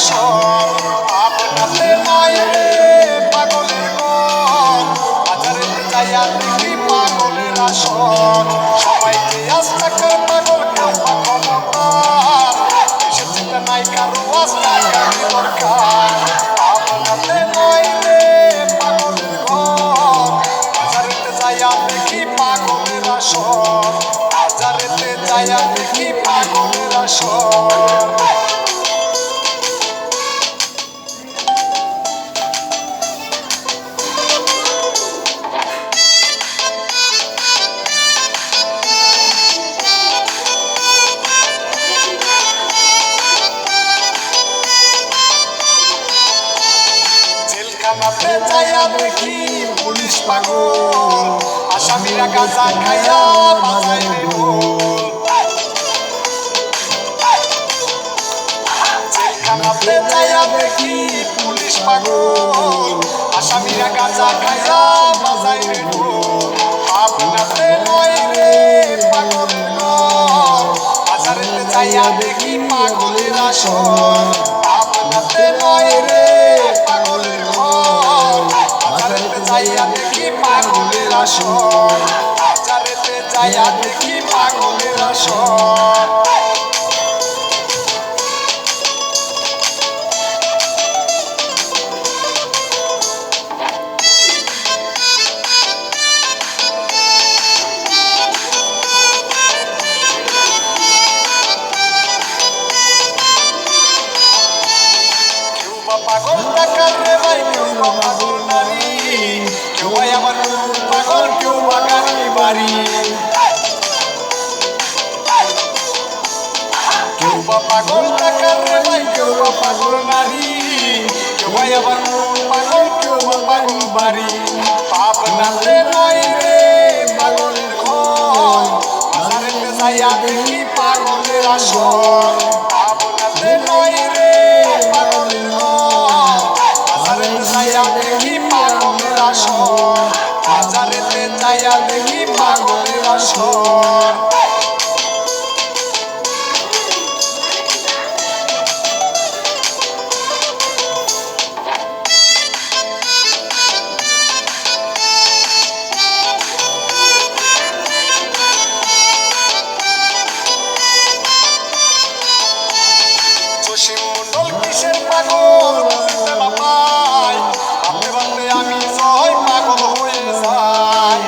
আসর আপনাতে নয় রে পাগলের ঘর বাজারেতে যাইয়া দেখি পাগলের আসর সবাইকে আস্তাকার পাগল কেউ বা ক্ষমতার দেশে যেতে নাই কারো আস্তাকারই দরকার আপনাতে নয় রে পাগলের ঘর বাজারেতে যাইয়া দেখি পাগলের আসর বাজারেতে যাইয়া দেখি পাগলের আসর জেলখানাতে যাইয়া দেখি পুলিশ পাগল আসামিরা গাঁজা খাইয়া বাজায় রে ঢোল জেলখানাতে যাইয়া দেখি পুলিশ পাগল আসামিরা গাঁজা খাইয়া বাজায় রে ঢোল আপনাতে নয় রে পাগলের ঘর বাজারেতে যাইয়া দেখি পাগলের আসর আপনাতে নয় রে পাগলের ঘর বাজারেতে যাইয়া দেখি পাগলের আসর বাজারেতে যাইয়া দেখি পাগলের আসর পাগল টাকার রে ভাই কেউ বা পাগল নারী কেউ ভাই আমার পাগল কেউ বা গাড়ি বাড়ি কেউ বা পাগল টাকার রে ভাই কেউ বা পাগল নারী কেউ ভাই আবার পাগল কেউ বা পাগল বাড়ি আপনাতে নয় রে পাগলের ঘর বাজারেতে যাইয়া দেখি পাগলের আসর আপনাতে নয় রে পাগলের ঘর বাজারেতে যাইয়া দেখি পাগলের আসর বাজারেতে যাইয়া দেখি পাগলের আসর কিসের পাগল বুঝতে না পাই ভাবতে ভাবতে আমি সবাই পাগল হয়ে যাই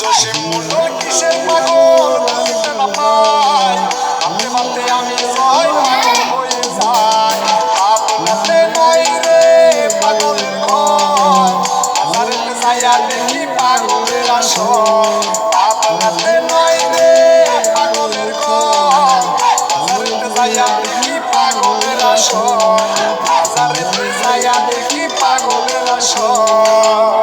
জসিম মন্ডল কিসের পাগল বুঝতে না পাই ভাবতে ভাবতে আমি সবাই পাগল হয়ে যাই আপনাতে নয় রে পাগলের ঘর বাজারেতে যাইয়া দেখি পাগলের আসর আপনাতে নয় রে পাগলের ঘর বাজারেতে যাইয়া দেখি পাগলের আসর বাজারেতে যাইয়া দেখি পাগলের আসর